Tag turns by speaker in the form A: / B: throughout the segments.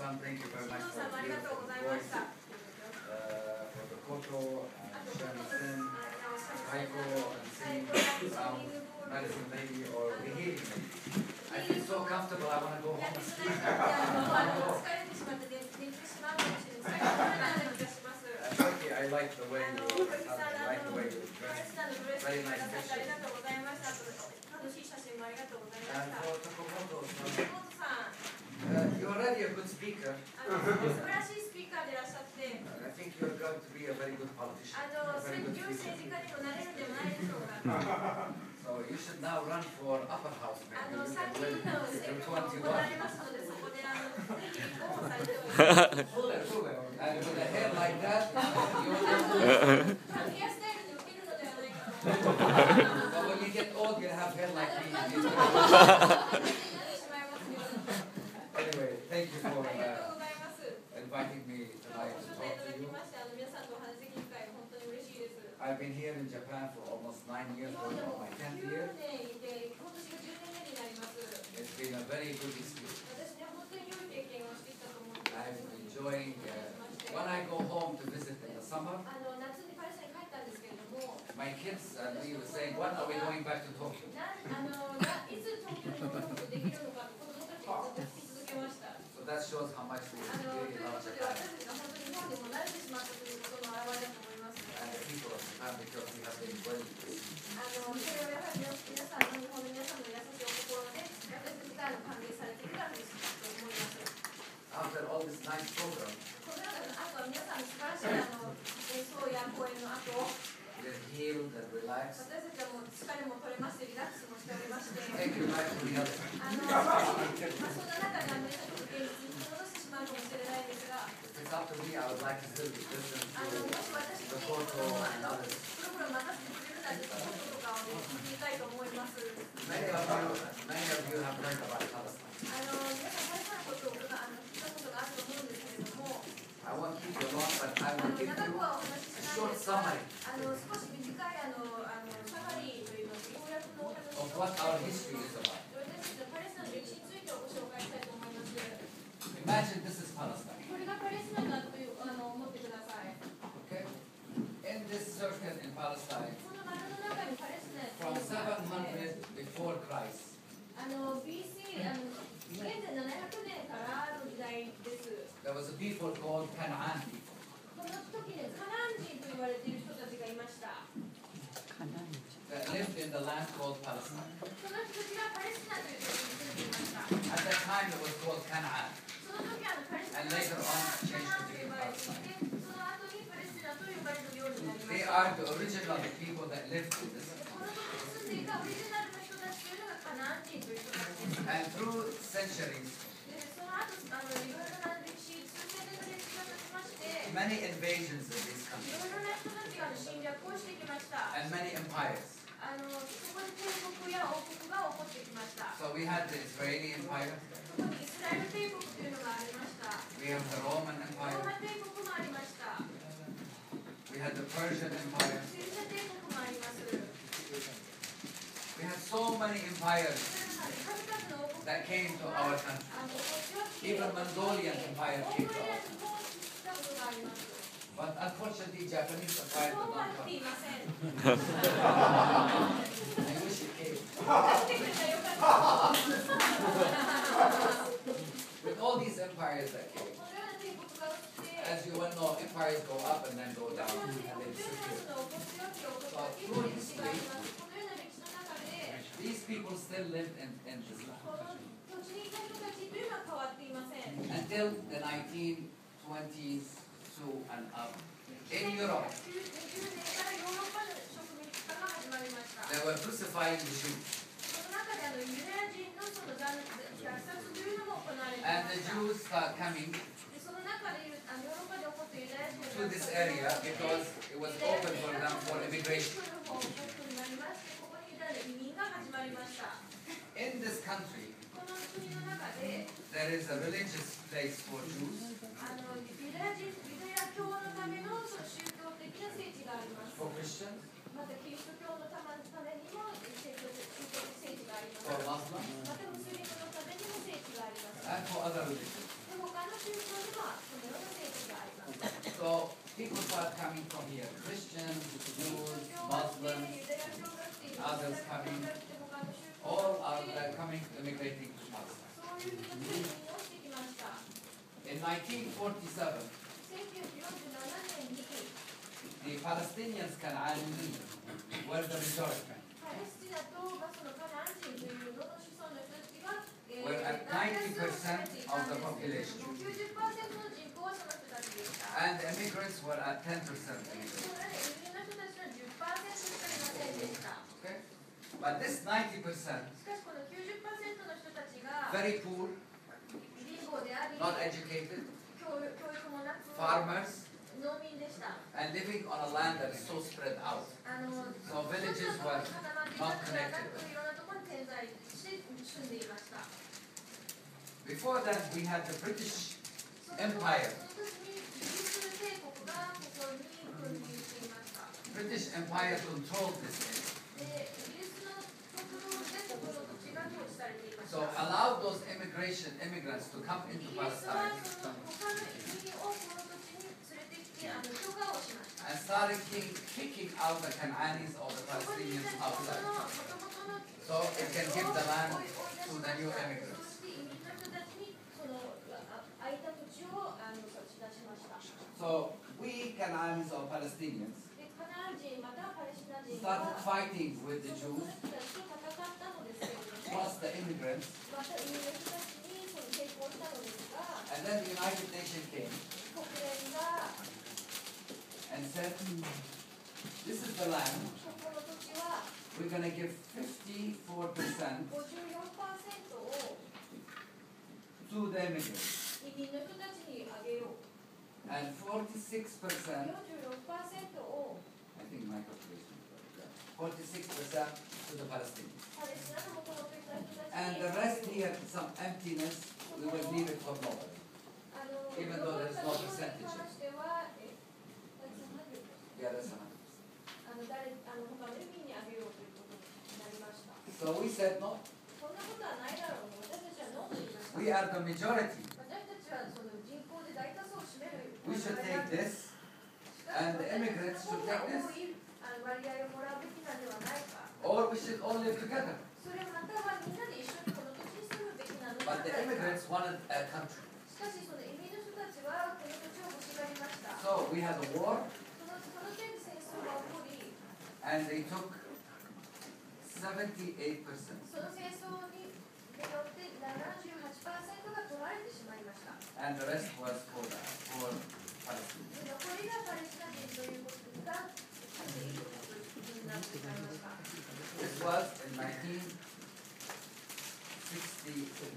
A: さん、thank you very much for the voice, for the photo, and Shamisen, Kaiko, and singing around Medicine Lady or the Healing Lady. I feel so comfortable, I want to go home and sleep. Turkey, I like the way you dress. Very nice picture. And for Takamoto, you're already a good speaker. I think you're going to be a very good politician. A very good speaker. So you should now run for upper house, maybe. You can win. You're 21. And with a hair like that, but when you get old, you'll have hair like me. Anyway, thank you for inviting me tonight to talk to you. I've been here in Japan for almost 9 years, going on my 10th year. It's been a very good experience. I'm enjoying, when I go home to visit in the summer, my kids and me were saying, when are we going back to Tokyo? So that shows how much we really love Japan. And the people of Japan, because we have been very good. After all this nice program, we're healed and relaxed. Thank you very much for the others. If it's up to me, I would like to still listen to the photo and others. Many of you have heard about Palestine. I won't keep you long, but I will give you a short summary of what our history is about. Imagine this is Palestine. Okay? In this circle in Palestine, from 700 before Christ, there was a people called Canaan people. That lived in the land called Palestine. At that time it was called Canaan. And later on changed to be Palestine. They are the original people that lived in this. And through centuries, many invasions in this country. And many empires. So we had the Israeli Empire. We have the Roman Empire. We had the Persian Empire. We had so many empires that came to our country. Even Mongolian Empire came to our country. But unfortunately, Japanese empire did not come. I wish it came. With all these empires that came, as you well know, empires go up and then go down, and they disappear. So through history, these people still lived in this land. Until the 1920s and up. In Europe, they were crucifying the Jews. And the Jews started coming to this area because it was open for them for immigration. In this country, there is a religious place for Jews, for Christians, for Muslims, and for other religions. people start coming from here. Christians, Jews, Muslims, others coming. All are coming, immigrating to Palestine. In 1947, the Palestinians Canaanites were the majority. Were at 90% of the population. And the immigrants were at 10% immigrants. Okay? But this 90%, very poor, not educated, farmers, and living on a land that is so spread out. So villages were not connected. Before that, we had the British Empire. British Empire controlled this area. So allowed those immigrants to come into Palestine and started kicking out the Canaanites or the Palestinians outside. So it can give the land to the new immigrants. So we Canaanites or Palestinians started fighting with the Jews, plus the immigrants, and then the United Nations came and said, this is the land, we're going to give 54% to the immigrants, and 46%, I think my calculation is 46% to the Palestinians. And the rest here, some emptiness, we will leave it for nobody, even though there's no percentages. Yeah, that's 100%. So we said no. We are the majority. We should take this, and the immigrants should take this. Or we should all live together. But the immigrants wanted a country. So we had a war, and they took 78%. And the rest was for Palestine. This was in 1960,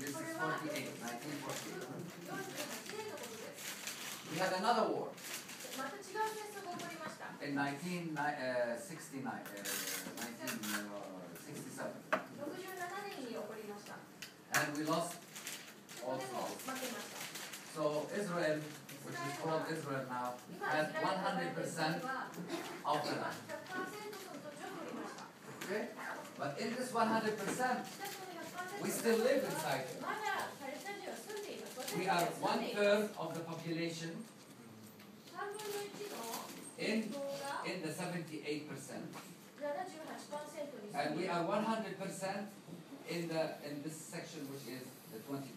A: this is 48, 1948. We had another war in 1967. And we lost also. So Israel, which is called Israel now, has 100% of the land. Okay? But in this 100%, we still live inside it. We are 1/3 of the population in the 78%. And we are 100% in this section, which is the 22%.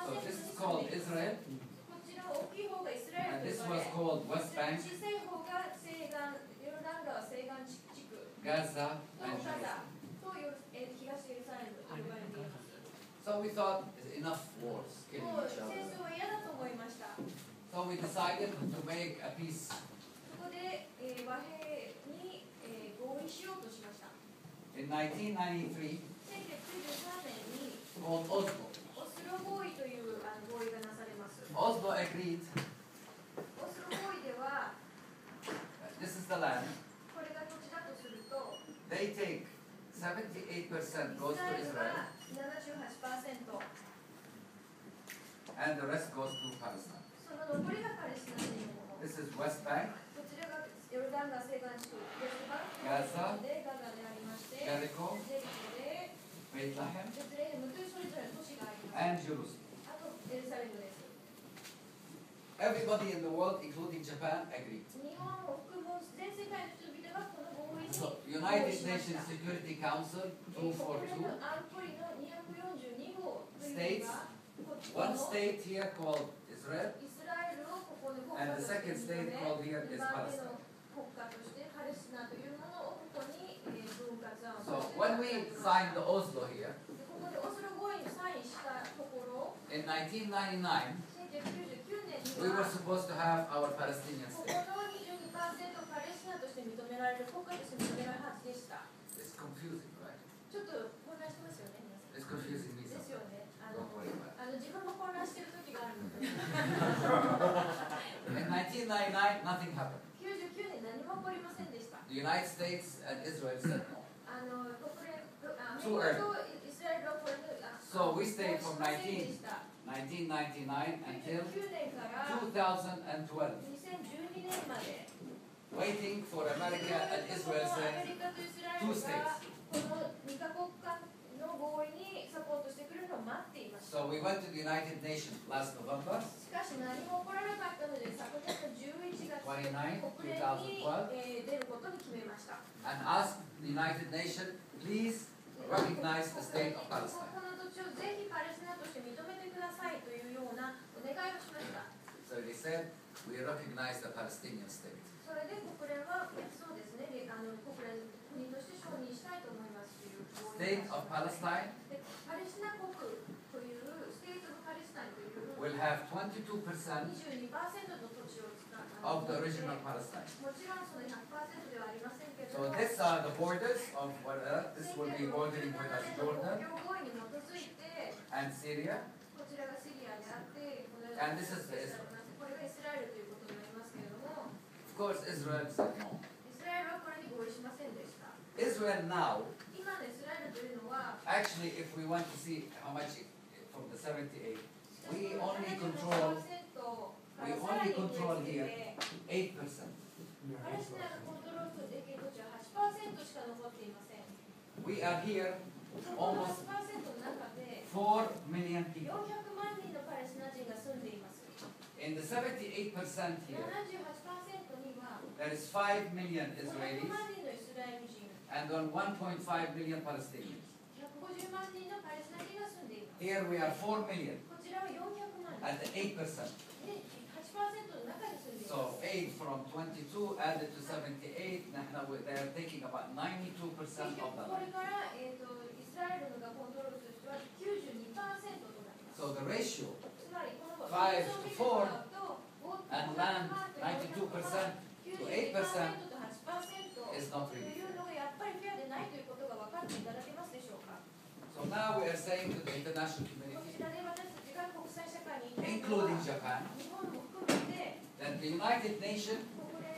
A: So this is called Israel, and this was called West Bank, Gaza, and Jerusalem. So we thought, enough wars, killing each other. So we decided to make a peace. In 1993, called Oslo. Oslo agreed. This is the land. They take 78% goes to Israel, and the rest goes to Palestine. This is West Bank, Gaza, Jericho, Bethlehem, and Jerusalem. everybody in the world, including Japan, agreed.
B: 日本を含む全世界の人々がこの合意に
A: So,
B: 合意
A: United
B: しまし
A: Nations
B: た。
A: Security Council
B: 国連
A: 242
B: の安保理の242号というの
A: states
B: が、
A: one state here called Israel,
B: イスラエルをここで国家
A: and
B: と
A: the
B: して
A: second
B: 認
A: state
B: め、
A: called here
B: 2
A: is
B: 番目
A: Palestine.
B: の国家としてパレスチナというものをここに分割案を
A: So
B: して
A: when we signed the Oslo here
B: でここでオスロ合意にサインしたところ、
A: in 1999,
B: 1999年に
A: we were
B: は
A: supposed to have our Palestinian
B: ここ
A: state.
B: の22%パレスチナとして認められる国家として認められるはずでした。
A: It's confusing, right?
B: ちょっと混乱してますよね、皆さん。
A: It's confusing me
B: です
A: sometimes.
B: よね。
A: Don't worry about
B: 自分も混乱してる時があるので。
A: it. In 1999, nothing happened.
B: 99年何も起こりませんでした。
A: The United States and Israel said no.
B: 国連、アメ
A: Too
B: リカ
A: early.
B: とイスラエルはこれで、
A: So we stayed from
B: 合意しませんでした
A: 1999 until
B: 99年から
A: 2012,
B: 2012年まで、
A: waiting for America and Israel
B: ア
A: said
B: メリカとイスラエ
A: two
B: ル
A: states.
B: がこの2カ国間の合意にサポートしてくれるのを待っていました。
A: So we went to the United Nations last November
B: しかし何も起こらなかったので、昨年の11月、
A: 29,
B: 国連に、
A: 2012
B: 出ることに決めました。
A: and asked the United Nations, please recognize the state of
B: こ
A: Palestine.
B: の土地をぜひパレスチナとして認めてくださいというようなお願いをしました。
A: So they said, we recognize the Palestinian state.
B: それで国連は、そうですね、国連国として承認したいと思いますという合意
A: State of Palestine
B: でパレスチナ国というステートオブパレスチナという
A: will have 22%
B: 22%の土地を使う
A: of the original Palestine.
B: もちろんその100%ではありませんけれど
A: So
B: も、
A: these are the borders of what this will be bordering with us
B: 国
A: Jordan
B: 境合意に基づいて
A: and Syria.
B: こちらがシリアであって、この
A: And this is the
B: これがイスラエルということになりますけれども、
A: Of course, Israel said no.
B: イスラエルはこれに合意しませんでした。
A: Israel now,
B: 今のイスラエルというのは、
A: actually, if we want to see how much from the 78, we only control here 8%.
B: パレスチナがコントロールできる土地は 8% しか残っていません。
A: We are here
B: そこの
A: almost
B: 8% の中で
A: 4 million people.
B: 400万人のパレスチナ人が住んでいます。
A: In the 78% here,
B: 78% には
A: there is 5 million
B: 500
A: Israelis
B: 万人のイスラエル人、
A: and on 1.5 million Palestinians.
B: 150万人のパレスチナ人が住んでいます。
A: Here we are 4 million
B: こちらは400万人。
A: at 8%.
B: で、8% の中に住んでいます。
A: So 8 from 22 added to 78, they are taking about 92%
B: 結
A: of
B: 局
A: the
B: これ
A: land.
B: から、イスラエルがコントロールする人は 92% となります。
A: So the ratio
B: つまりこの
A: 5 to 4
B: and
A: and land 92% to 8% is not
B: と
A: really
B: いう
A: fair.
B: のがやっぱりフェアでないということが分かっていただけますでしょうか。
A: So now we are saying to the international
B: こ
A: community,
B: ちらで私たちが国際社会に
A: including Japan,
B: 日本も含めて
A: that the United Nations
B: 国連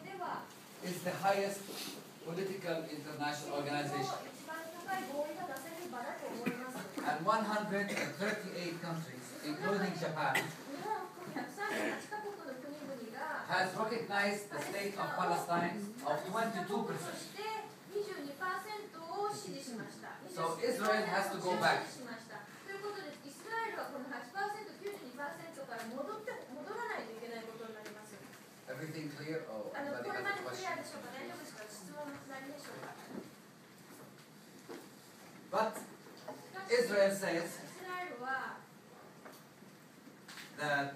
B: では
A: is the highest political international
B: 一
A: organization.
B: 番高い合意が出せる場だと思います。
A: And 138 countries, including Japan,
B: 日本を含め138カ国の国々が
A: has recognized the state of Palestine of 22%.
B: そして 22% を支持しました。
A: So Israel has to go back.
B: 支持しました。ということで、イスラエルはこの 8%、92% から戻らないといけないことになります。
A: Everything clear? Or
B: これ
A: anybody
B: ま
A: has
B: で
A: a
B: クリア
A: question?
B: でしょうか。大丈夫ですか。質問のつなぎでしょうか。
A: But
B: しかし
A: Israel says
B: イスラエルは
A: that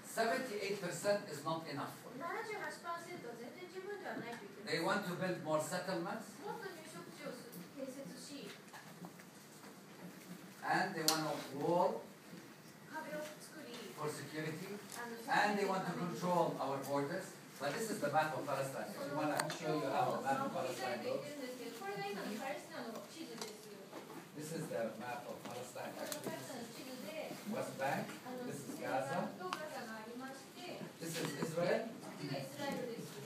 A: 78% is not enough for them.
B: 78%は全然十分ではないと言って
A: They
B: います。
A: want to build more settlements
B: もっと入植地を建設し、
A: and they want a wall
B: 壁を作り、
A: for security and they want to control our borders. But this is the map of Palestine. If you want, I can show you how the map of Palestine looks.
B: これが今のパレスチナの地図です。
A: This is the map of Palestine.
B: これがパ
A: Actually,
B: レスチナの地図で、
A: West Bank.
B: あの
A: This is
B: 西側
A: Gaza.
B: とガザがありまして、
A: This is Israel.
B: こっちがイスラエルです。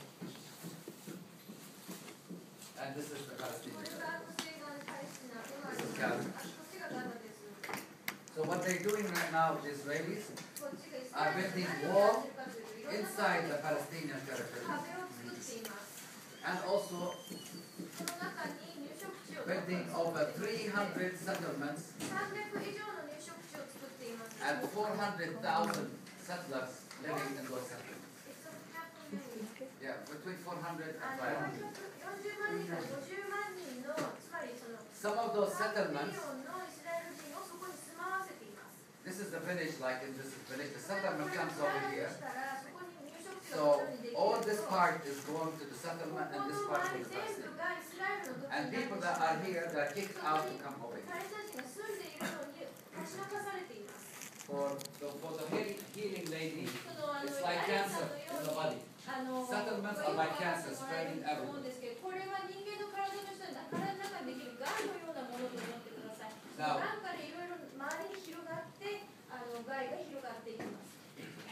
A: And this is the
B: こ
A: Palestinian
B: れ
A: side.
B: が西側のパレスチナとガ
A: This is
B: ザ。
A: Gaza.
B: こっちがガザです。
A: So what they're doing right now, the Israelis,
B: こっちがイスラエルで何をやってるかというと、いろんな
A: inside the Palestinian territory,
B: 壁を作っています。
A: and also
B: その中に入植地を
A: building over 300 settlements
B: 300以上の入植地を作っています。
A: and 400,000 settlers living in those settlements. Yeah, between 400 and 500. Some of those settlements, this is the village, like in this village, the settlement comes over here. So all this part is going to the settlement and this part to the Palestine. And people that are here, they are kicked out to come over here. For the healing lady, it's like cancer in the body. Settlements are like cancer spreading everywhere. Now,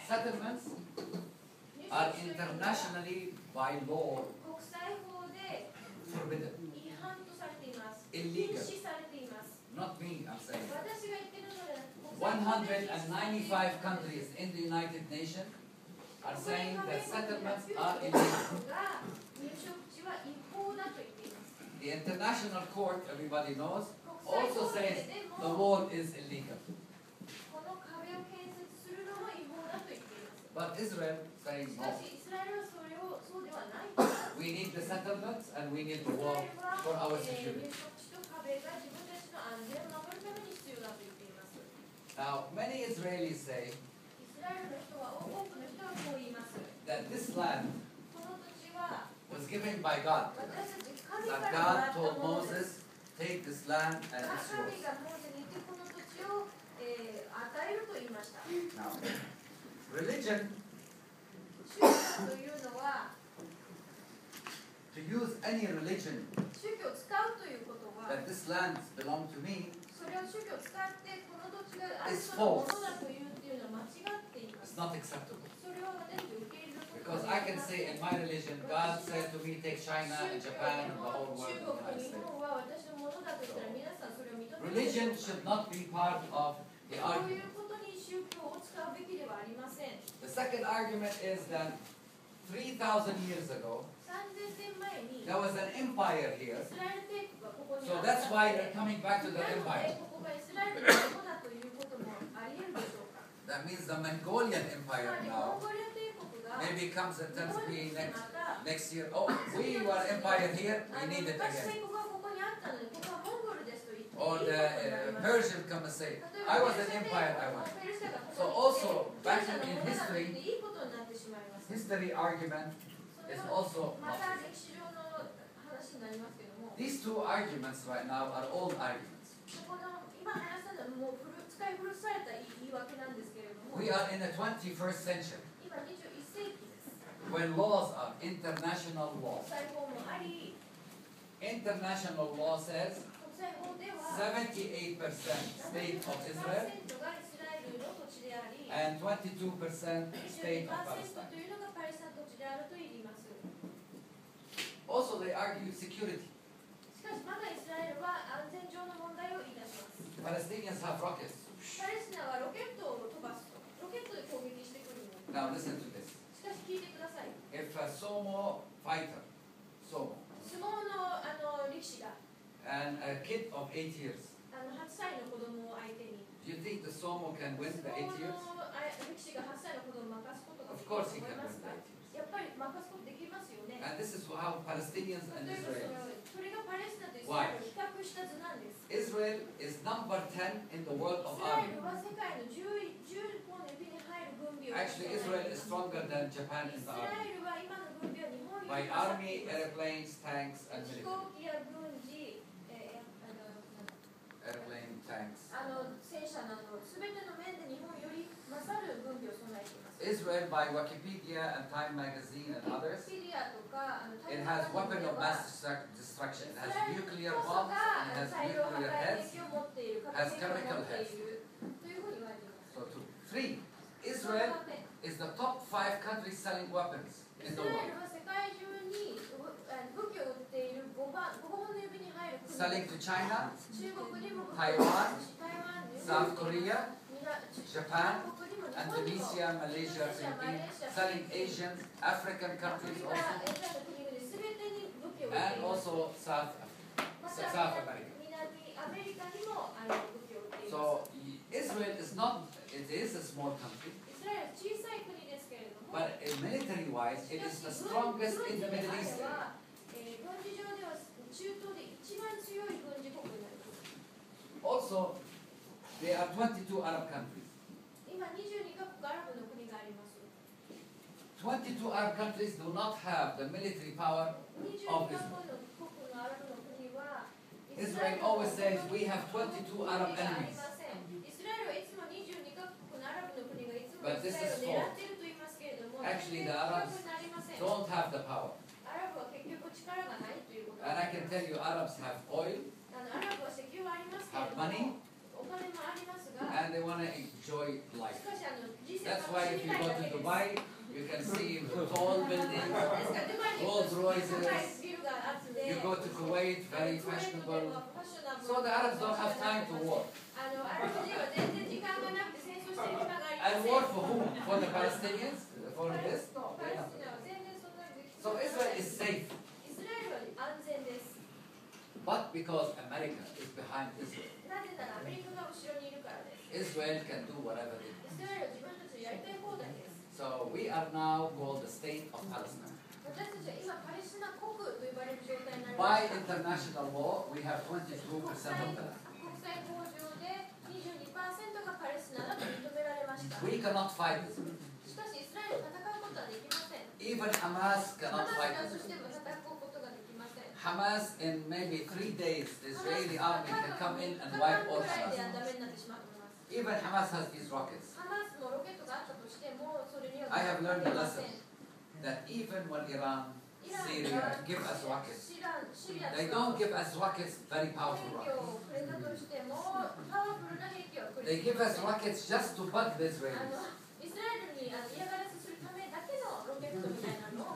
A: settlements are internationally by law forbidden, illegal. Not me, I'm saying. 195 countries in the United Nations are saying that settlements are illegal. The International Court, everybody knows, also says the wall is illegal. But Israel saying no. We need the settlements and we need the wall for our security. Now, many Israelis say that this land was given by God. That God told Moses, take this land and it's yours. Now, religion, to use any religion, that this land belongs to me, is false. It's not acceptable. Because I can say in my religion, God said to me, take China and Japan and the whole world and the United States. So, religion should not be part of the argument. The second argument is that 3,000 years ago, there was an empire here. So that's why they're coming back to the empire. That means the Mongolian Empire now maybe comes and turns to be next year. Oh, we were empire here, we need it again. Or the Persian come and say, I was an empire, I won. So also, back in history argument is also not true. These two arguments right now are old arguments. We are in the 21st century, when laws are international laws. International law says 78% state of Israel and 22% state of Palestine. Also, they argue security. Palestinians have rockets. Now listen to this. If a sumo fighter, and a kid of 8 years, do you think the sumo can win the 8 years? Of course he can win the 8 years. And this is how Palestinians and Israelis. Why? Israel is number 10 in the world of army. Actually, Israel is stronger than Japan in the army. By army, airplanes, tanks, and military. Airplane, tanks. Israel, by Wikipedia and Time magazine and others, it has weapons of mass destruction. It has nuclear bombs, and it has nuclear heads, has chemical heads. So 3, Israel is the top 5 countries selling weapons in the world. Selling to China, Taiwan, South Korea, Japan, Indonesia, Malaysia, Philippines, selling Asian, African countries also, and also South America. So Israel is not, it is a small country, But military-wise, it is the strongest in the Middle East.
B: 軍事上では中東で一番強い軍事国になります。
A: Also, there are 22 Arab countries.
B: 今22カ国アラブの国があります。
A: 22 Arab countries do not have the military power of Israel. Israel always says we have 22 Arab enemies. But this is false. Actually, the Arabs don't have the power. And I can tell you, Arabs have oil, have money, and they want to enjoy life. That's why if you go to Dubai, you can see tall buildings, Rolls Royces. You go to Kuwait, very fashionable. So the Arabs don't have time to war. And war for whom? For the Palestinians? For this? So Israel is safe. But because America is behind Israel, Israel can do whatever they want. So we are now called the state of Palestine. By international law, we have 22% of that. We cannot fight Israel. Even Hamas cannot fight Israel. Hamas, in maybe 3 days, the Israeli army can come in and wipe all Hamas. Even Hamas has these rockets. I have learned a lesson that even when Iran, Syria give us rockets, they don't give us rockets, very powerful rockets. They give us rockets just to bug the Israelis.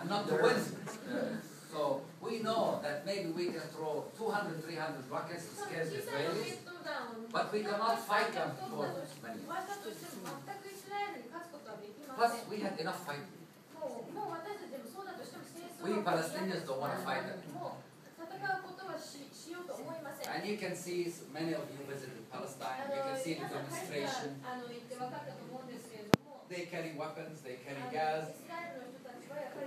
A: And not to win. So we know that maybe we can throw 200, 300 rockets to scare the Israelis, but we cannot fight them for many years. Plus, we had enough fighting. We Palestinians don't want to fight them. And you can see many of you visited Palestine. You can see the demonstration. They carry weapons, they carry gas.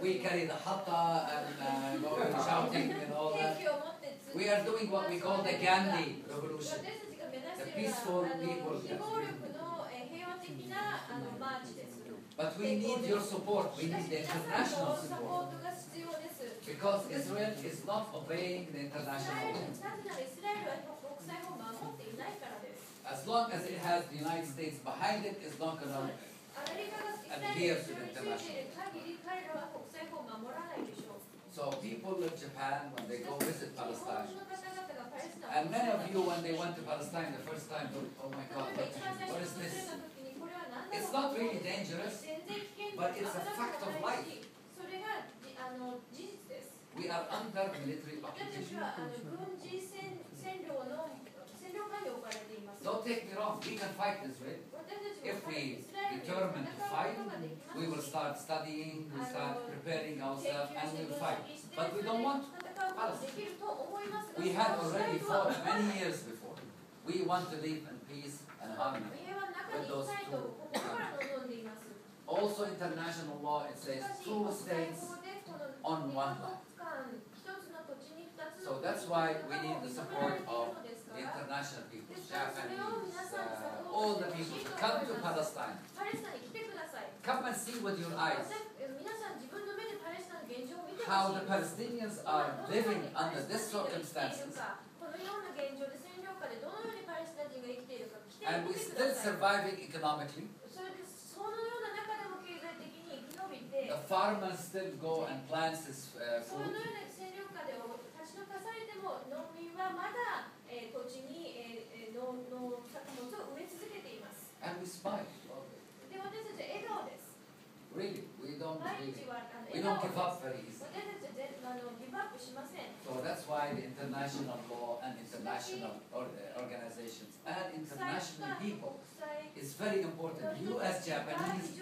A: We carry the hatta and going shouting and all that. We are doing what we call the Gandhi revolution. The peaceful people. But we need your support. We need the international support. Because Israel is not obeying the international law. As long as it has the United States behind it, it's not going to adhere to the international law. So people of Japan, when they go visit Palestine, and many of you, when they went to Palestine the first time, thought, oh my God, what is this? It's not really dangerous, but it's a fact of life. We are under military occupation. Don't take me wrong, we can fight Israel. If we determine to fight, we will start studying, we start preparing ourselves, and we will fight. But we don't want Palestine. We had already fought many years before. We want to live in peace and harmony with those two countries. Also international law, it says 2 states on 1 land. So that's why we need the support of the international people, Japanese, all the people to come to Palestine. Come and see with your eyes how the Palestinians are living under these circumstances. And we're still surviving economically. The farmers still go and plant this food. And we smile. Really, we don't give up very easily. So that's why the international law and international organizations and international people is very important. You as Japanese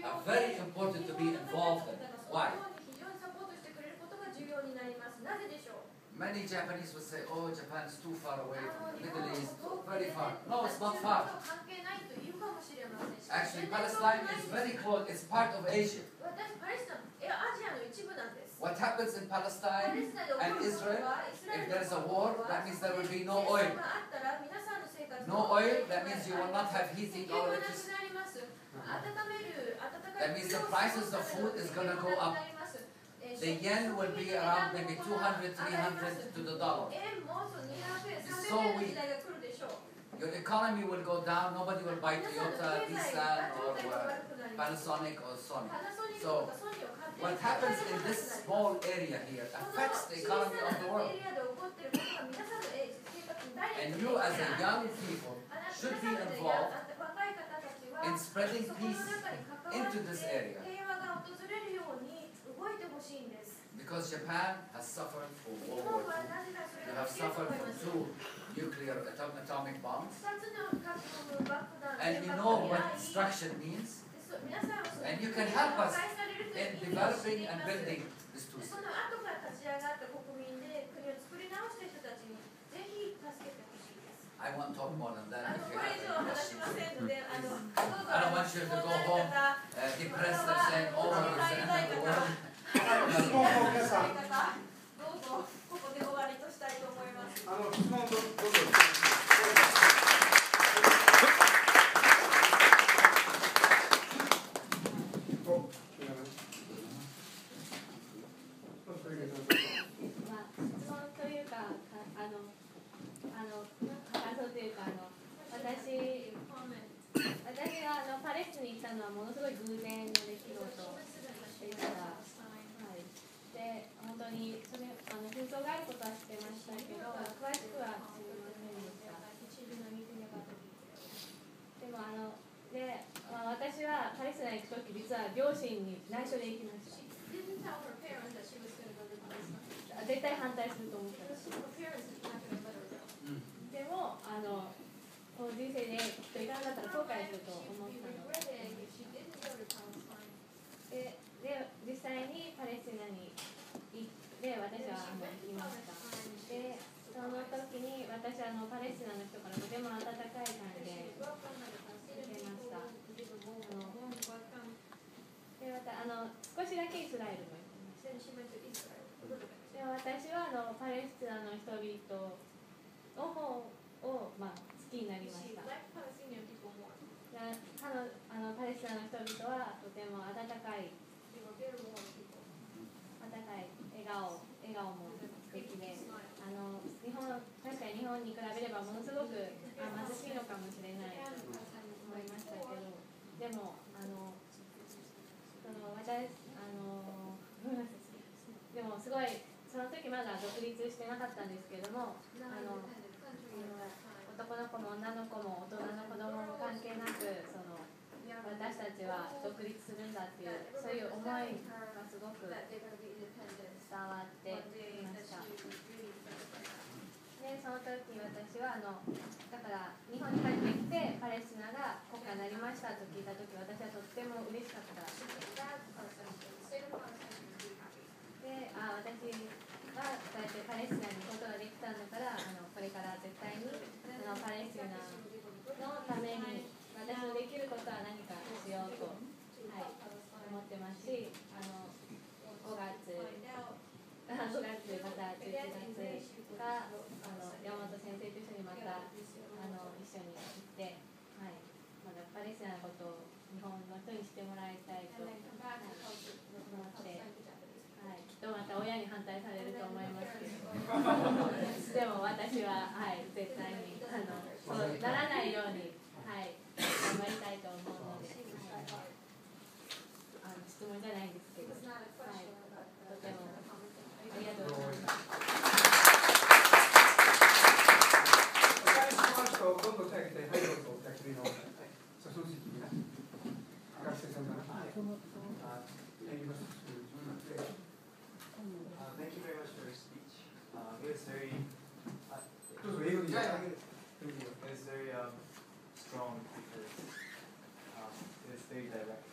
A: are very important to be involved in. Why? Many Japanese would say, oh, Japan is too far away from the Middle East, very far. No, it's not far. Actually, Palestine is very close. It's part of Asia. What happens in Palestine and Israel, if there's a war, that means there will be no oil. No oil, that means you will not have heating or electricity. That means the prices of food is going to go up. The yen will be around maybe 200, 300 to the dollar. It's so weak. Your economy will go down. Nobody will buy Toyota, Nissan, or Panasonic or Sony. So what happens in this small area here affects the economy of the world. And you as a young people should be involved in spreading peace into this area. Because Japan has suffered from World War II. You have suffered from 2 nuclear atomic bombs. And you know what destruction means. And you can help us in developing and building this two systems. I won't talk more than that if you have any questions. I don't want you to go home depressed and saying, oh, it's the end of the world.
C: 質問の皆さん、質問どうぞ。
B: 私がパレスに行ったのはものすごい偶然の出来事でした。で、本当にそれ紛争があることは知ってましたけど、詳しくは知りませんでした。でも私はパレスチナに行くとき、実は両親に内緒で行きました。絶対反対すると思ったし。でも人生できっと行かなかったら後悔すると思ったので。で、実際にパレスチナに行って私は行きました。で、その時に私はパレスチナの人からとても温かい感じで受けました。で、少しだけイスラエルも行きました。で、私はパレスチナの人々の方を、好きになりました。パレスチナの人々はとても温かい笑顔も素敵で、確かに日本に比べればものすごく貧しいのかもしれないと思いましたけど、でもでもすごいその時まだ独立してなかったんですけれども、男の子も女の子も大人の子供も関係なく私たちは独立するんだっていうそういう思いがすごく伝わっていました。で、その時私はだから日本に帰ってきてパレスチナが国家になりましたと聞いた時、私はとっても嬉しかった。で、私がそうやってパレスチナに行くことができたんだからこれから絶対にパレスチナのために私のできることは何かしようと、思ってますし、5月また11月が山本先生と一緒にまた一緒に行って、まだパレスチナのことを日本の人にしてもらいたいと思って、きっとまた親に反対されると思いますけどでも私は、絶対にそうならないように、頑張りたいと思うので、質問じゃないんですけど、とてもありがとうございます。
C: お願いしますと、どんどん手を挙げて、どうぞ、お客の社長席に学生さんから。
D: Thank you very much for your speech. It was very, strong because it was very direct.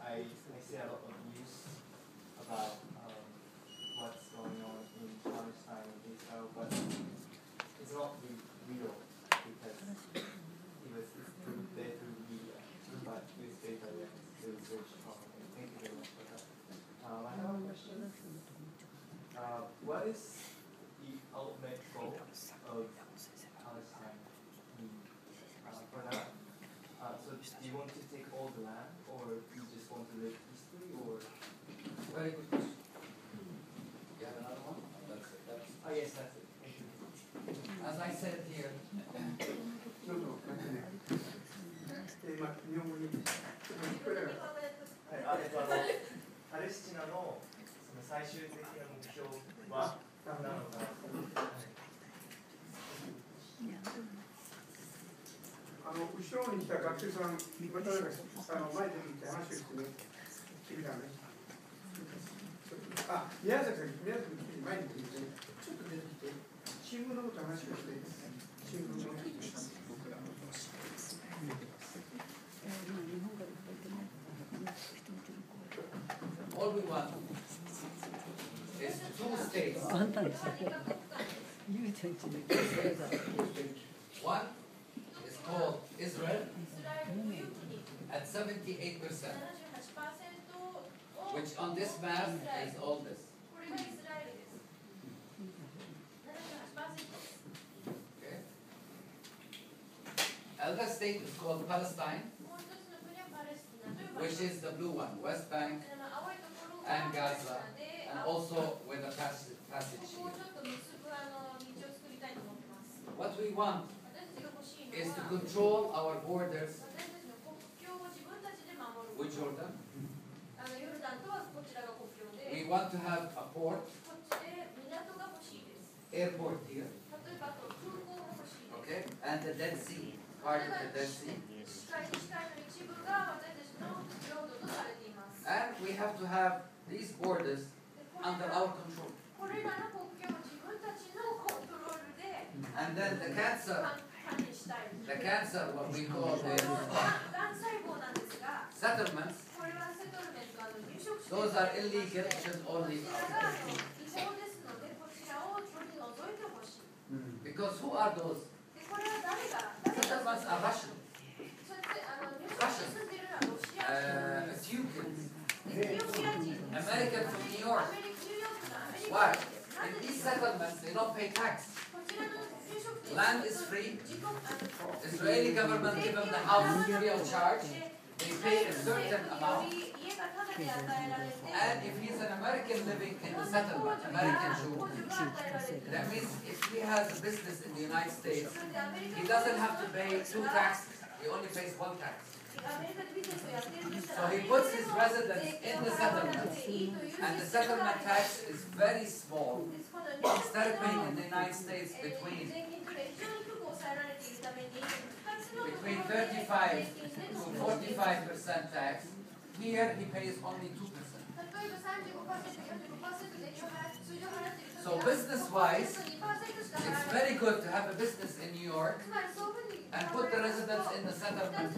D: I see a lot of news about what's going on in Palestine.
A: said here.
C: どうぞ、なんかね、日本語に、ちょっと聞こえなかった。
D: はい、パレスチナのその最終的な目標は何なのかなと思って。
C: 後ろに来た学生さん、また前で見て話をしてね、聞いたね。宮崎さん、前に来て、ちょっと出てきて、新聞のこと話をして、新聞のことを
A: All we want is 2 states. One is called Israel at 78%, which on this map is all this. Okay. Another state is called Palestine, which is the blue one, West Bank and Gaza, and also with a passage here. What we want is to control our borders with Jordan. We want to have a port, airport here, okay, and the Dead Sea, part of the Dead Sea. And we have to have these borders under our control. And then the cancer, what we call is settlements, those are illegal, should all leave out. Because who are those? Settlements are Russian. Ethiopians, Americans from New York. Why? In these settlements, they don't pay tax. Land is free. Israeli government gives them the house free of charge. They pay a certain amount. And if he's an American living in the settlement, American Jew, that means if he has a business in the United States, he doesn't have to pay 2 taxes. He only pays 1 tax. So he puts his residence in the settlement, and the settlement tax is very small. Instead of paying in the United States between 35 to 45% tax, here he pays only 2%. So business-wise, it's very good to have a business in New York and put the residents in the settlement.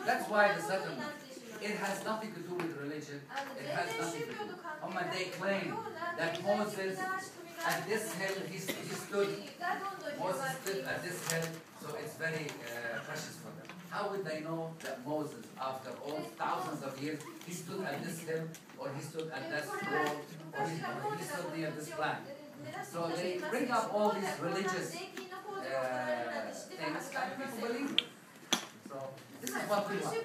A: That's why the settlement, it has nothing to do with religion. It has nothing to do. They claim that Moses at this hill, he stood, Moses stood at this hill, so it's very precious for them. How would they know that Moses, after all thousands of years, he stood at this hill, or he stood at this wall, or he stood near this plant? So they bring up all these religious things, and people believe it. So this is what we want.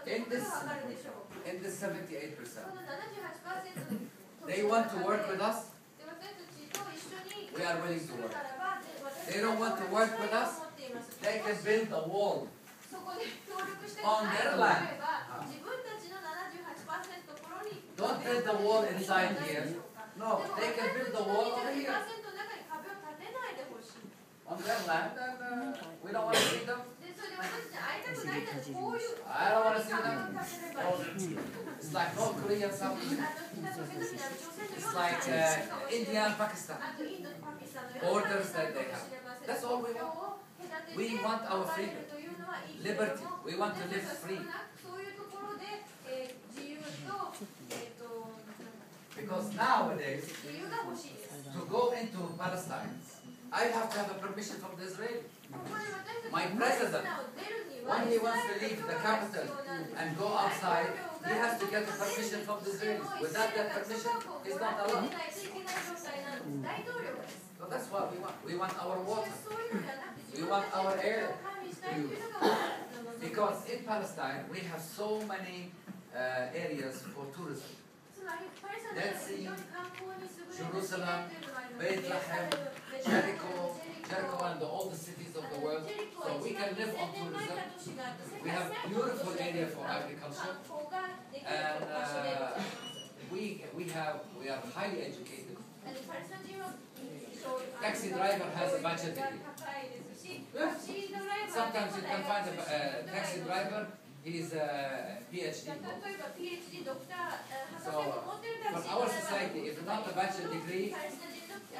A: In this 78%, they want to work with us. We are willing to work. They don't want to work with us. They can build a wall on their land. Don't build the wall inside here. No, they can build the wall over here. On their land, and we don't want to see them. I don't want to see them. It's like North Korea and South Korea. It's like India and Pakistan. Borders that they have. That's all we want. We want our freedom, liberty. We want to live free. Because nowadays, to go into Palestine, I have to have a permission from the Israeli. My president, when he wants to leave the capital and go outside, he has to get a permission from the Israelis. Without that permission, he's not allowed. So that's what we want. We want our water. We want our air to use. Because in Palestine, we have so many areas for tourism. Dead Sea, Jerusalem, Bethlehem, Jericho, one of the oldest cities of the world. So we can live on tourism. We have beautiful area for agriculture, and we are highly educated. Taxi driver has a bachelor degree. Sometimes you can find a taxi driver. He is a PhD. So, for our society, if not a bachelor degree, so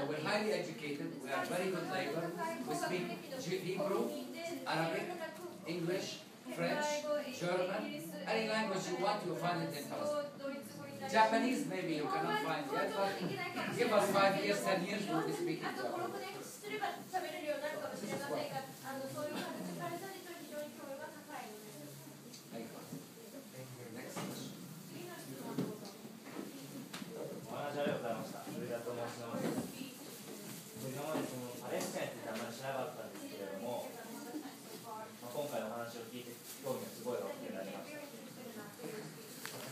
A: we're highly educated. We are very good labor. We speak Hebrew, Arabic, English, French, German, any language you want, you'll find it in Palestine. Japanese, maybe you cannot find yet, but give us 5 years, 10 years, we'll be speaking Japanese.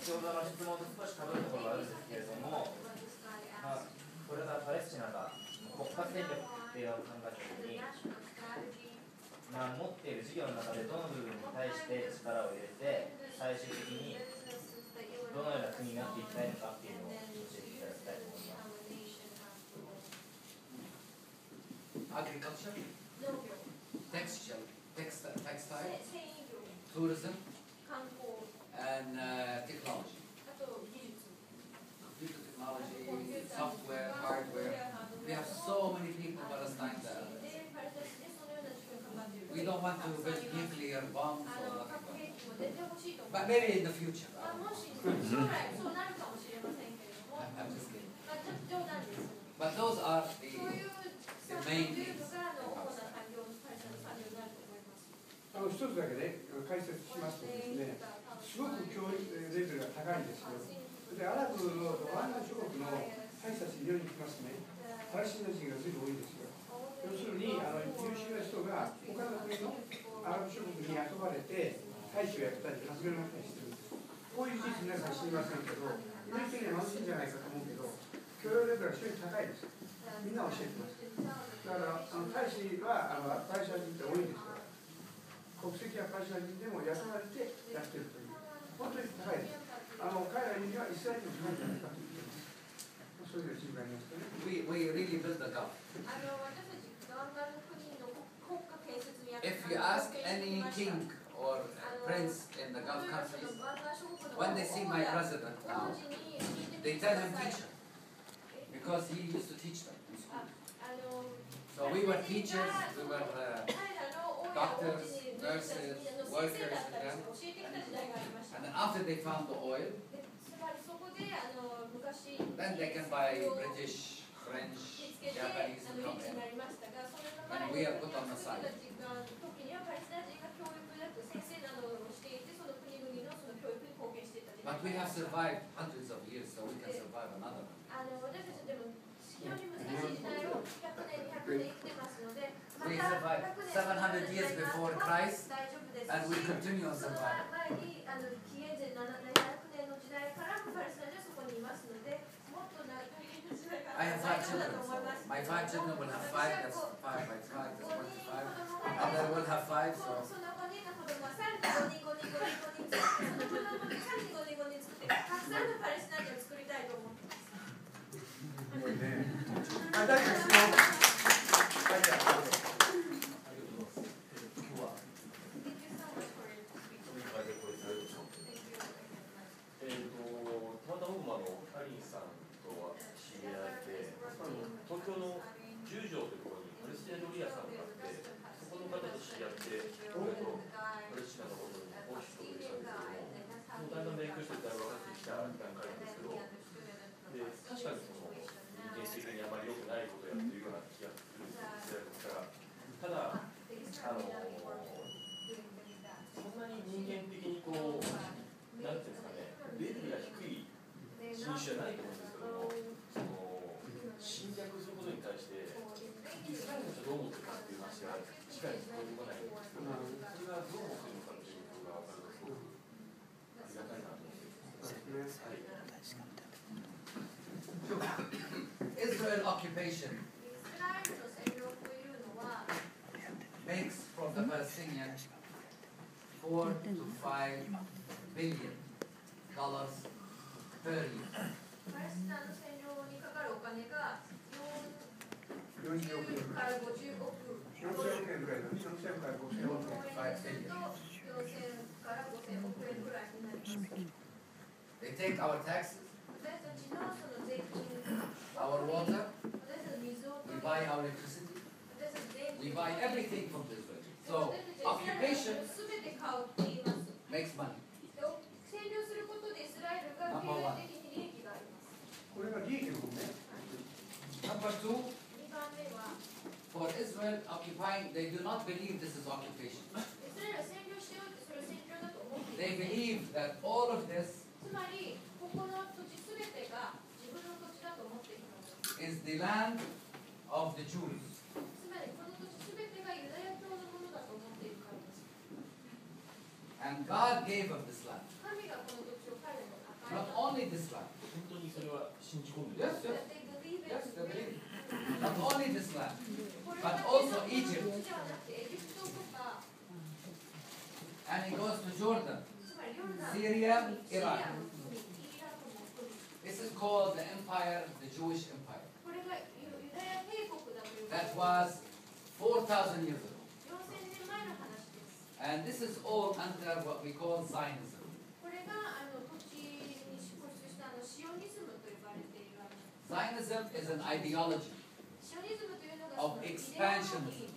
D: 先ほどの質問と少し被るところがあるんですけれども、これがパレスチナが国家戦略っていうのを考えたときに、持っている事業の中でどの部分に対して力を入れて、最終的にどのような国になっていきたいのかっていうのを教えていただきたいと思います。
A: Agriculture, textile, tourism, and technology. Computer technology, software, hardware. We have so many people in Palestine that we don't want to build nuclear bombs or nothing. But maybe in the future. I'm just kidding. But those are the main things.
C: 一つだけね、解説しますとですね、すごく教育レベルが高いんですよ。で、アラブの湾岸諸国の大使たちにより聞きますね、パレスチナ人が随分多いですよ。要するに、優秀な人が他の国のアラブ諸国に雇われて、大使をやったり、活動をやったりしてるんです。こういう事実皆さん知りませんけど、イメージ的には貧しいんじゃないかと思うけど、教養レベルが非常に高いです。みんな教えてます。だから、大使はパレスチナ人って多いんですよ。国籍やパレスチナ人でも雇われてやっているという、本当に高いです。彼らにはイスラエルの国じゃないかと言っています。そういう心配になりましたね。
A: We really built the gulf. If you ask any king or prince in the Gulf countries, when they see my president now, they tell him teacher, because he used to teach them in school. So we were teachers, we were doctors, nurses, workers with them. And then after they found the oil, then they can buy British, French, Japanese to come in. And we are put on the side. But we have survived hundreds of years, so we can survive another one. We survived 700 years before Christ, and we continue on surviving. I have 5 children. My 5 children will have 5, that's 5 by 5, that's 25. And they will have 5, so. Israel occupation makes from the Palestinian $4 to $5 billion per year.
C: 40億円から50億4000億円ぐらいの4000から5000億円
A: They take our taxes, our water, we buy our electricity, we buy everything from the Israelis. So occupation makes money. Number one. Number two, for Israel occupying, they do not believe this is occupation. They believe that all of this is the land of the Jews. And God gave us this land. Not only this land. Yes, yes. Yes, they believe. Not only this land, but also Egypt. And it goes to Jordan, Syria, Iraq. This is called the empire, the Jewish empire. That was 4,000 years ago. And this is all under what we call Zionism. Zionism is an ideology of expansionism.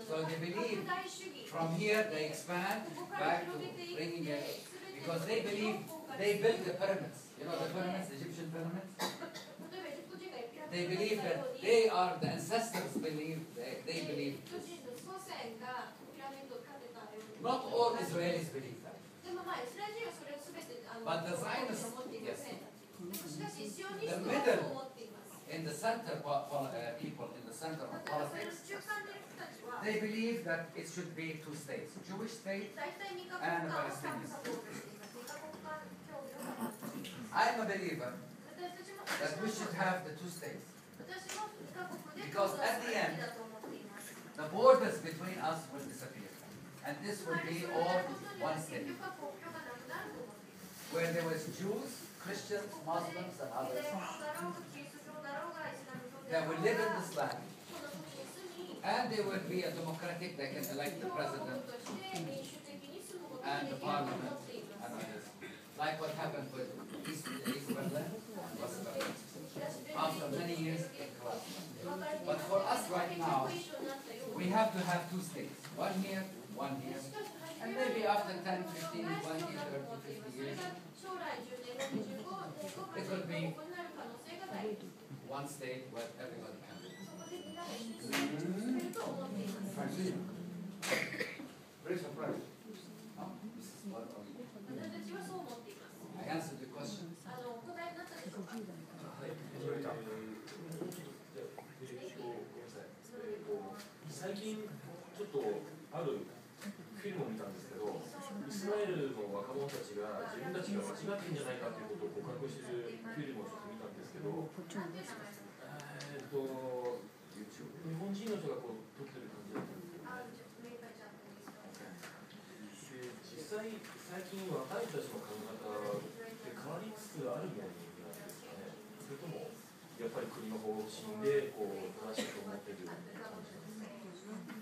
A: So they believe from here they expand back to bringing it, because they believe they built the pyramids. You know the pyramids, the Egyptian pyramids? They believe that they are the ancestors believe, they believe this. Not all Israelis believe that. But the Zionists, yes. The middle, in the center, people in the center of politics, they believe that it should be two states, Jewish state and a Palestinian state. I am a believer that we should have the two states. Because at the end, the borders between us will disappear. And this will be all one state. Where there was Jews, Christians, Muslims, and others that will live in this land. And there will be a democratic, they can elect the president and the parliament and others. Like what happened with East Berlin. After many years, it collapsed. But for us right now, we have to have two states. One here, one here. And maybe after 10, 15, 20, 30, 50 years, it will be one state where everybody can live.
C: Very surprised.
A: No, this is what I answered the question.
E: 最近ちょっとあるフィルムを見たんですけど、イスラエルの若者たちが自分たちが間違ってんじゃないかということを告白しているフィルムをちょっと見たんですけど、日本人の人がこう撮ってる感じだったんですけど、実際最近若い人たちの考え方って変わりつつあるものなんですかね。それともやっぱり国の方針でこう正しいと思っている感じなんですか。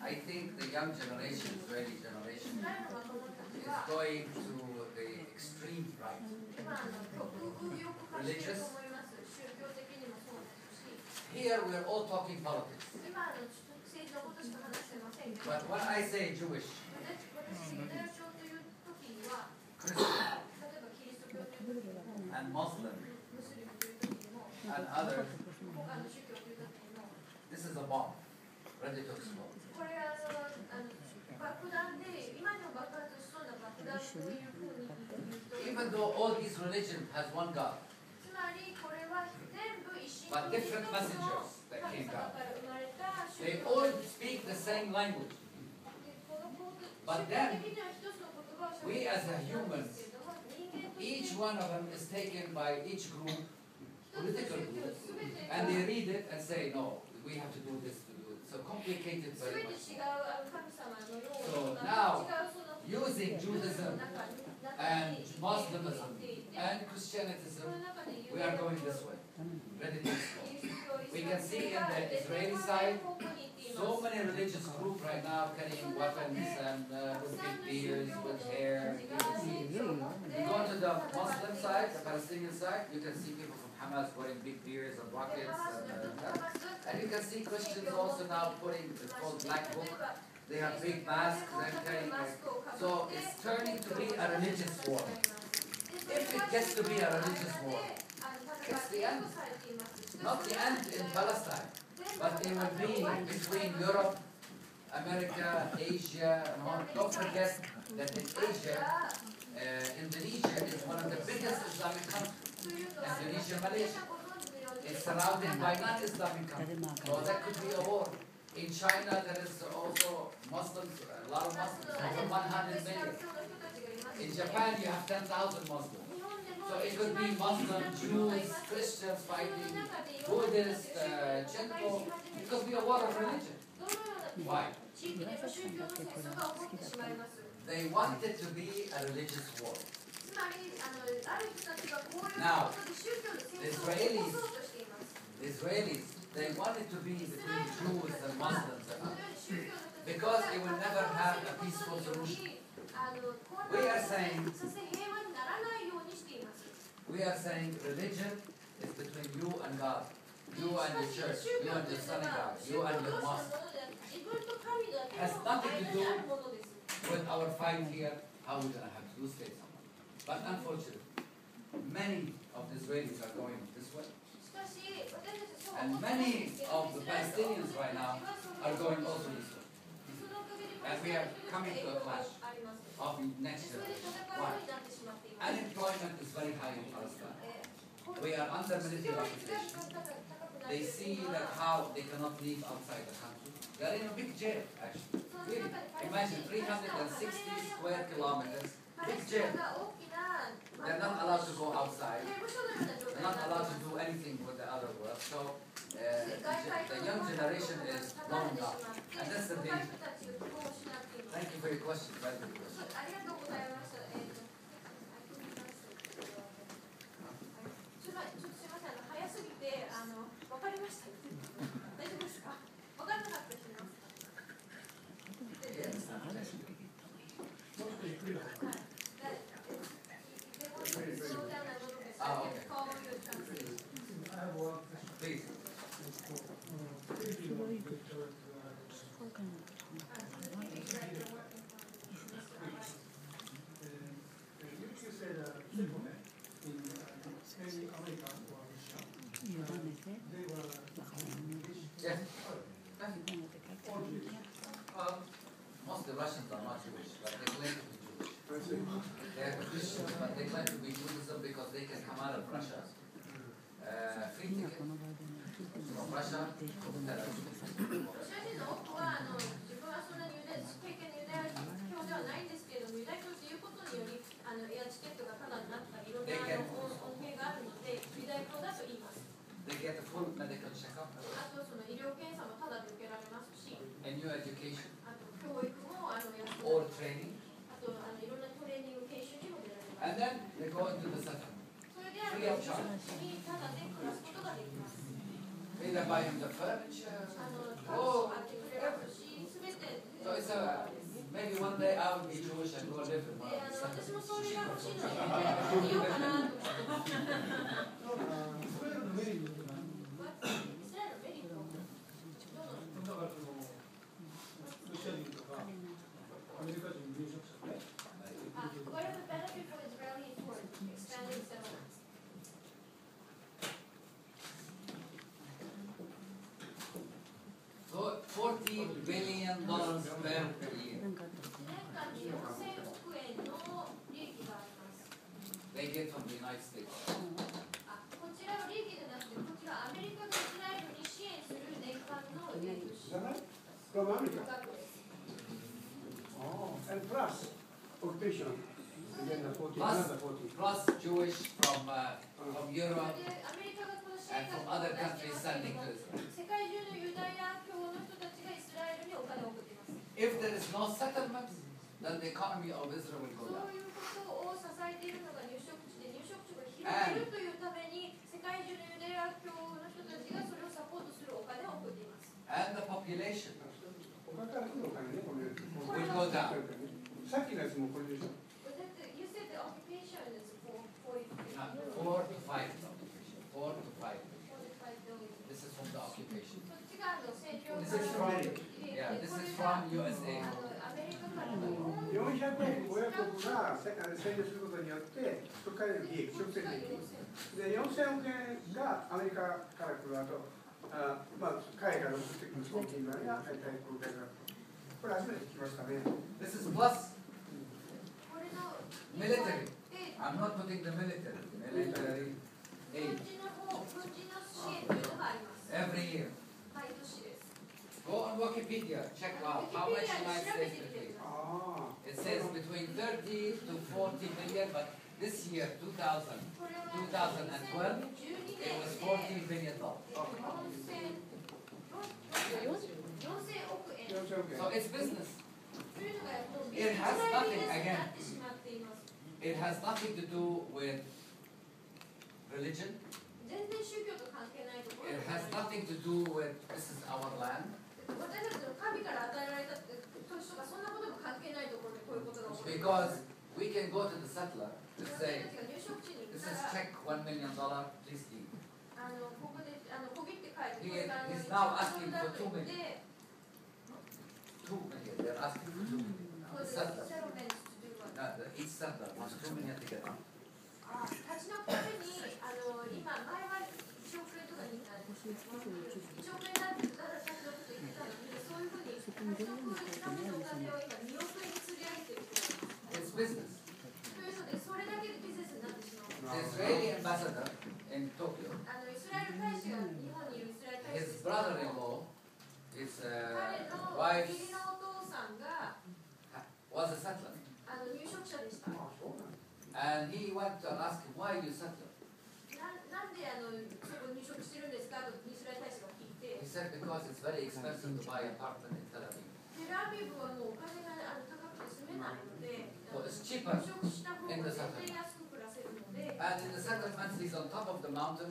A: I think the young generation, Israeli generation, is going to the extreme right. Religious. Here we are all talking politics. But when I say Jewish, Christian, and Muslim, and others, this is a bomb, ready to explode. Even though all these religions has one God, but different messengers that came down. They all speak the same language. But then, we as a humans, each one of them is taken by each group, political group, and they read it and say, no, we have to do this, to do it. So complicated very much. So now, using Judaism and Muslimism and Christianism, we are going this way. Ready to explore. We can see in the Israeli side, so many religious groups right now carrying weapons and with big beards, with hair. You go to the Muslim side, the Palestinian side, you can see people from Hamas wearing big beards and rockets. And you can see Christians also now putting, it's called Black Book. They have big masks and carrying. So it's turning to be a religious war. If it gets to be a religious war, it's the end. Not the end in Palestine, but it will be between Europe, America, Asia, and all. Don't forget that in Asia, Indonesia is one of the biggest Islamic countries. Indonesia, Malaysia. It's surrounded by non-Islamic countries. So that could be a war. In China, there is also Muslims, a lot of Muslims, over 100 million. In Japan, you have 10,000 Muslims. So it could be Muslim, Jews, Christians fighting, Buddhists, Shinto. It could be a war of religion. Why? They want it to be a religious war. Now, the Israelis, they want it to be between Jews and Muslims and others, because they will never have a peaceful solution. We are saying religion is between you and God, you and the church, you and the synagogue, you and your mosque. It has nothing to do with our fight here, how we're going to have to state someone. But unfortunately, many of the Israelis are going this way. And many of the Palestinians right now are going also this way. And we are coming to a clash of next generation. Why? Unemployment is very high in Palestine. We are under military occupation. They see that how they cannot live outside the country. They are in a big jail, actually. Really. Imagine 360 square kilometers, big jail. They're not allowed to go outside. They're not allowed to do anything with the other world. So the young generation is growing up. And that's the danger. Thank you for your question. Very good question. Please. Yes. Most of the Russians are not Jewish, but they claim to be Jewish. They are Christians, but they claim to be Judaism because they can come out of Russia. Free ticket from Russia to Tel Aviv. フリーオプション。They buy him the furniture. Oh, so it's maybe one day I will be Jewish and go live in one of $40 billion per year. They get from the United States.
C: From America. Oh, and plus occupation. And then the 40, another 40.
A: Plus Jewish from Europe and from other countries sent lending to Israel.
B: 世界中のユダヤ教の人たちがイスラエルにお金を送っています。
A: If there is no settlement, then the economy of Israel will go
B: そ
A: down.
B: ういうことを支えているのが入植地で、入植地を広げるというために世界中のユダヤ教の人たちがそれをサポートするお金を送っています。
A: And the population
C: 他から来るお金ね、これ。
A: will go down.
C: さっきのやつもこれでしょ。
B: You said the occupation is 4
A: 4 to 5 occupation. 4 to 5. This is from the occupation.
B: そっちが占領
A: This is from this is from USA.
B: アメリカからの
C: 400億、500億が占領することによって、そこからの利益、直接利益。で、4000億円がアメリカから来る後、海外から送ってくる送金が大体これから。これ初めて聞きましたね。
A: This is plus military. I'm not putting the military. Military aid
B: 軍事の支援というのがあります。
A: every year.
B: 毎年です。
A: Go on Wikipedia. Check out how much United States will pay.
C: あ
A: It says between 30 to 40 billion, but this year, 2012,
B: これは
A: it was $14 billion.
B: 4000億円
C: 4000億円。
A: So it's business.
B: というのがもうビ
A: It
B: ジネ
A: has
B: ス
A: nothing
B: にな
A: again.
B: ってしまっています。
A: It has nothing to do with religion.
B: 全然宗教と関係ないところ
A: It
B: で
A: has nothing to do with this is our land.
B: 私たちの神から与えられた土地とかそんなことも関係ないところでこういうことが起こる。
A: Because we can go to the settler and
B: 私
A: say,
B: たちが入植地に行
A: this
B: った
A: is
B: ら
A: check $1 million, please keep.
B: ここで小切って書いて
A: He
B: これが
A: is now asking
B: だ
A: for
B: と
A: $2
B: 言っ
A: million.
B: て
A: $2 million. They're asking for $2 million. The settler.
B: セロメントというか
A: Each settler wants $2 million to get out.
B: 立ち退くために今前は1億円とかに1億円だって言ったら立ち退くと言ってたのにそういうふうに立ち退くためのお金を今2億円に釣り上げている
A: It's business.
B: というのでそれだけでビジネスになってしまう
A: The Israeli ambassador in Tokyo,
B: イスラエル大使が日本にいるイスラエル大使
A: his brother-in-law, his
B: 彼の
A: wife
B: 義理のお父さんが
A: was a settler.
B: 入植者でした
A: And he went and asked him, why are you settler?
B: なんでそこに入植してるんですかとイスラエル大使が聞いて
A: He said, because it's very expensive to buy an apartment in Tel Aviv.
B: テルアビブはもうお金が高くて住めないので
A: So it's cheaper
B: 入植した方が
A: in the
B: 全
A: settlement.
B: 然安く暮らせるので
A: And in the settlement, he's on top of the mountain.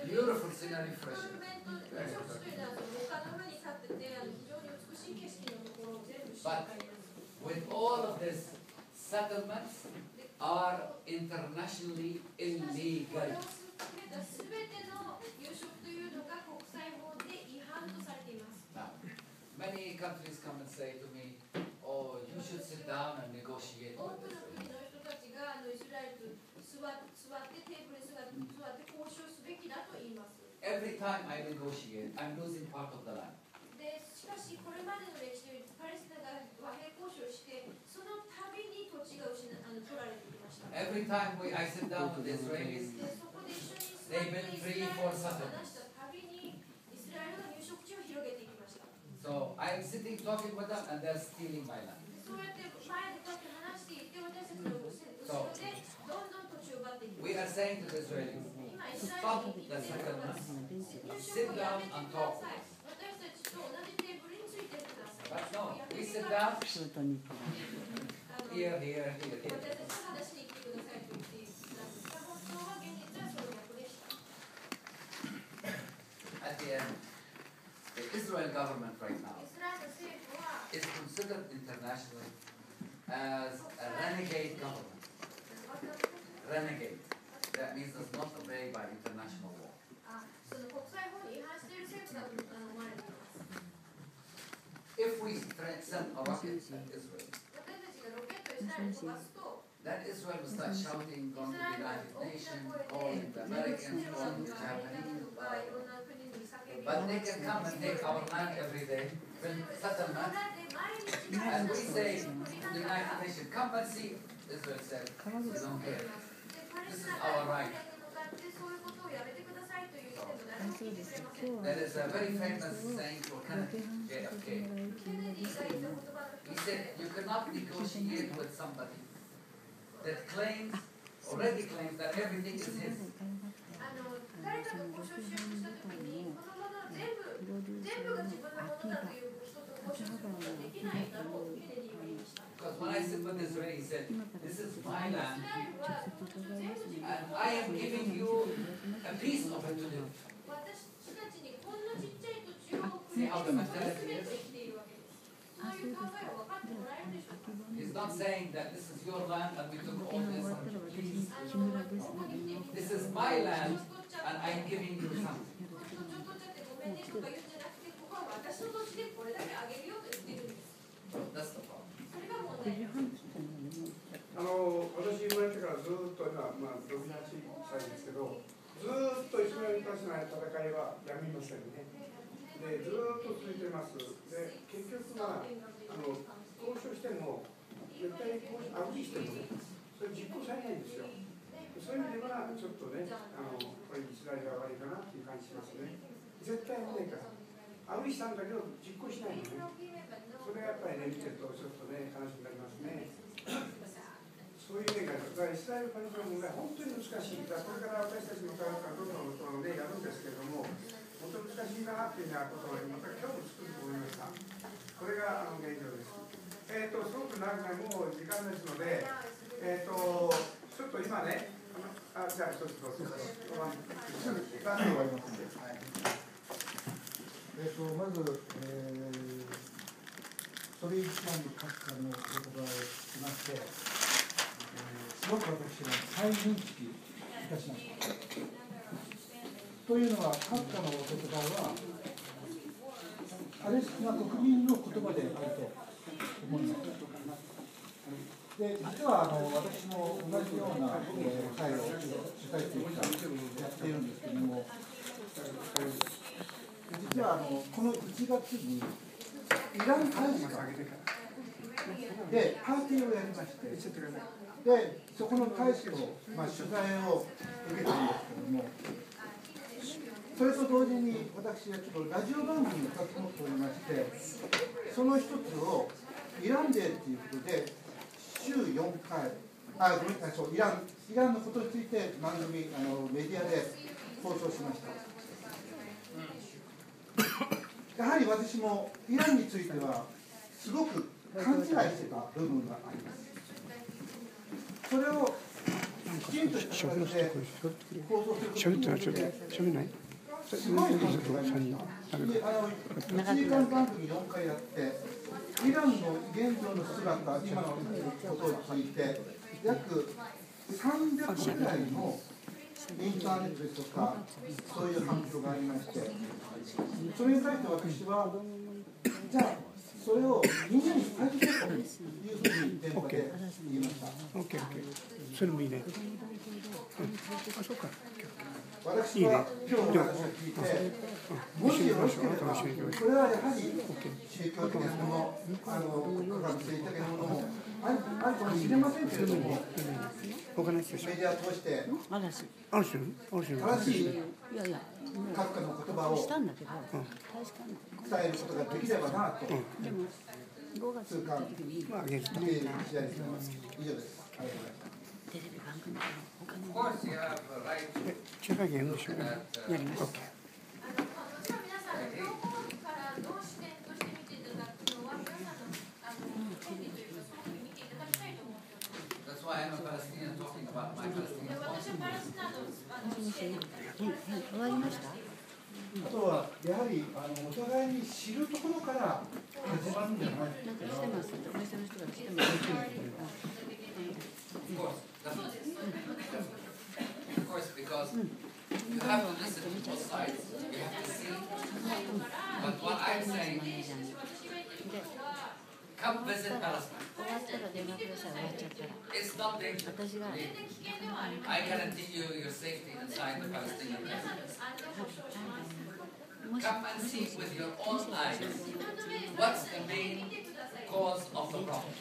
A: Beautiful scenery,
B: モ
A: fresh.
B: ニュメント入植地というのは丘の上に立ってて非常に美しい景色のところを全部知っています
A: With all of this, settlements are internationally
B: これ
A: illegal.
B: を含めた全ての入植というのが国際法で違反とされています
A: Now, many countries come and say to me, oh, you should sit down and negotiate
B: 多
A: with
B: くの
A: Israel.
B: 国の人たちがイスラエルと座ってテーブルに座って交渉すべきだと言います
A: Every time I negotiate, I'm losing part of the land.
B: でしかしこれまでの歴史でパレスチナが和平交渉してその度に土地が取られてきました
A: Every time I sit down with the Israelis,
B: でそこで一緒に座ってイスラエルと話したたびにイスラエルが入植地を広げていきました
A: so I'm sitting talking with them and they're stealing my land.
B: でそうやって前で立って話していて私たちの後ろでどんどん土地を奪っていきま
A: We
B: した
A: are saying to the Israelis,
B: 今イスラエ
A: stop
B: ルに
A: the
B: 言っているのが
A: settlements,
B: 入植
A: sit
B: をや
A: down
B: めて
A: and
B: くだ
A: talk.
B: さい私たちと同じテーブルについてください
A: But no,
B: やめ
A: we
B: て
A: sit
B: くださ
A: down
B: い
A: here, here, here,
B: 私
A: here.
B: たちと話しに来てくださいと言っていたんですが本当は現実はその逆でした
A: At the end, the Israel government right now
B: イスラエル政府は
A: is considered internationally as a renegade government. Renegade. That means does not obey by international law.
B: その国際法に違反している政府だと思われています
A: If we send a rocket at Israel,
B: 私たちがロケットイスラエルに飛ばすと
A: then Israel will start shouting, going to the United Nations, calling the Americans, calling the Japanese. But they can come and take our land every day, build settlement, and we say to the United Nations, come and see. Israel said, we don't care. This is our right. There is a very famous saying for Kennedy, JFK. He said, you cannot negotiate with somebody that already claims that everything is his.
B: 誰かと交渉しようとしたときにこの
A: I am giving you a piece of it today. See how the mentality is? He's not saying that this is your land and we took all this and please. This is my land and I am giving you something. That's the problem.
C: 私生まれてからずっと今、68歳ですけど、ずっとイスラエルに対する戦いはやみませんね。で、ずっと続いています。で、結局は交渉しても、絶対アグリしてもね、それ実行されないんですよ。そういう意味では、ちょっとね、これイスラエルが悪いかなっていう感じしますね。絶対やらないから。アグリしたんだけど、実行しないのね。それがやっぱりね、見てるとちょっとね、悲しくなりますね。そういう意味がある。だからイスラエル・パレスチナの問題、本当に難しい。だからこれから私たちもどんどんやるんですけれども、本当に難しいなっていうようなことをまた今日もつくづく思いました。これが現状です。すごく長くもう時間ですので、ちょっと今ね、じゃあ一つどうぞ。終わりますんで。はい、
F: まず、それ一番の閣下の言葉を聞きまして、すごく私は再認識いたしました。というのは、閣下のお言葉は、パレスチナ国民の言葉であると思います。で、実は私も同じような会を主催というか、やっているんですけれども、実はこの1月に、イラン大使館でパーティーをやりまして、でそこの大使の、取材を受けたんですけれども、それと同時に私はちょっとラジオ番組を2つ持っておりまして、その一つをイランデーということで、週4回、そうイランのことについて番組メディアで放送しました。やはり私もイランについてはすごく勘違いしてた部分があります。それをきちんとした形で放送することによってすごい反響がありました。1時間番組4回やって、イランの現状の姿、今のことを聞いて、約300くらいのインターネットですとか、そういう反響がありまして、それに対して私は、じゃあ、それをみんなに伝えてくれというふうに電話で言いました。
G: それもいいね。そうか。
F: 私は今日の話を聞いて、もしよろしければ、これはやはり宗教的なもの、国家が政治的なものもあるかもしれませんけれども、メディアを通して、正しい閣下の言葉を伝えることができればなと、痛感している次第です。以上です。ありがとうございました。
A: Of course, you have a right to look at That's why I'm a Palestinian talking about my Palestinian policy.
F: 終わりました。あとはやはりお互いに知るところから始まるんじゃないですか。
A: Of course, because you have to listen to both sides. You have to see. But what I'm saying is, come visit Palestine. It's not dangerous. I guarantee you your safety inside the Palestinian residence. Come and see with your own eyes what's the main cause of the problem.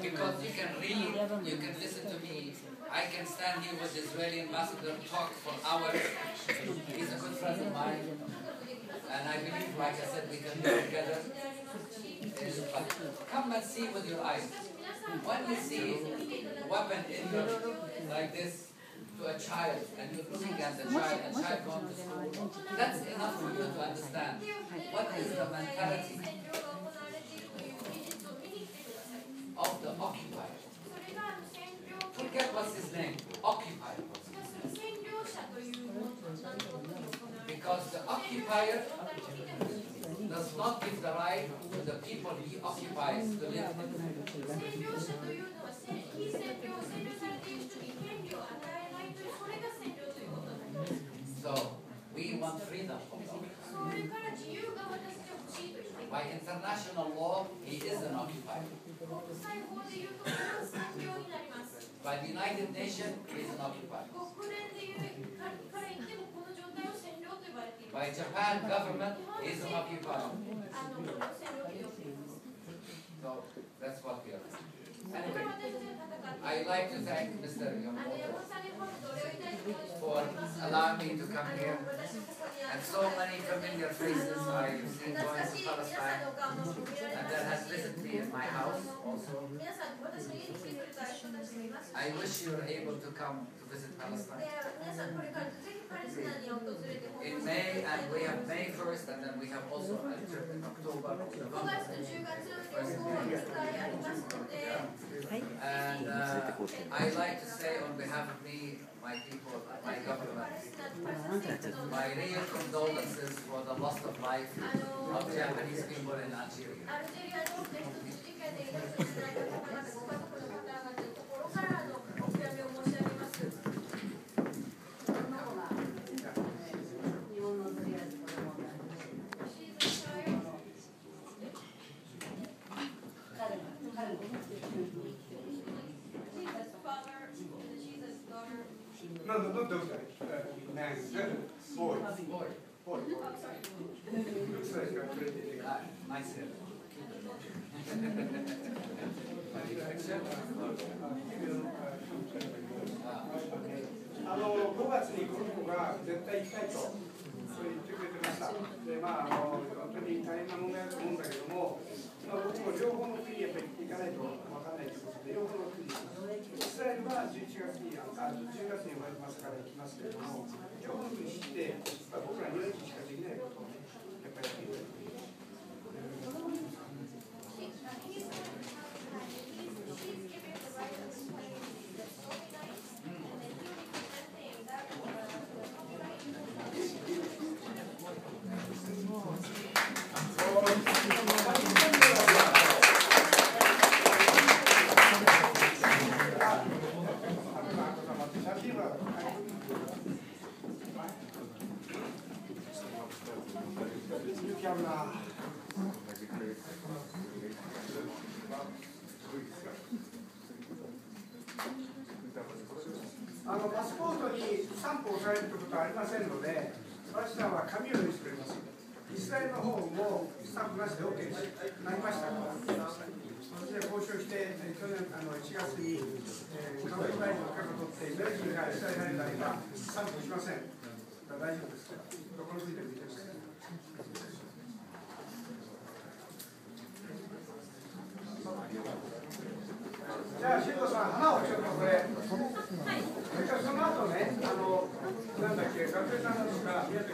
A: Because you can read, you can listen to me. I can stand here with the Israeli ambassador, talk for hours. He's a good friend of mine. And I believe, like I said, we can live together. But come and see with your eyes. When you see a weapon injured like this to a child, and you're looking at the child and child going to school, that's enough for you to understand what is the mentality of the occupier. Because the occupier does not give the right to the people he occupies to live in. So we want freedom from God. By international law, he is an occupier. By the United Nations, he is an occupier. By Japan government, he is an occupier. So that's what we are. Anyway, I'd like to thank Mr. Yamamoto for allowing me to come here. And so many familiar faces I've seen going to Palestine, and that has visited me in my house also. I wish you were able to come to visit Palestine. In May, and we have May 1st, and then we have also a trip in October. And I'd like to say on behalf of me, my people, my government, my real condolences for the loss of life of Japanese people in Algeria.
C: No, not those guys. Man, boy. Looks like a pretty
A: Nice hair.
C: 5月にこの子が絶対行きたいと言ってくれてました。で、本当に大変な問題だと思うんだけども、僕も両方の国にやっぱり行かないと分からないということで、両方の国に、イスラエルは11月に、10月に生まれてますから行きますけれども、両方の国に知って、僕ら日本人しかできないことをね、やっぱりやっている。パスポートにスタンプを押されるということはありませんので、私らは紙を用意してくれます。イスラエルの方もスタンプなしで OK になりましたから、私で交渉して、去年1月に韓国大臣の許可を取って、メルキンがイスラエルになれば、スタンプしません。大丈夫ですから、どこの国でもいいです。じゃあ、慎吾さん、花をちょっとこれ。その後ね、なんだっけ、学生さんだとか、宮崎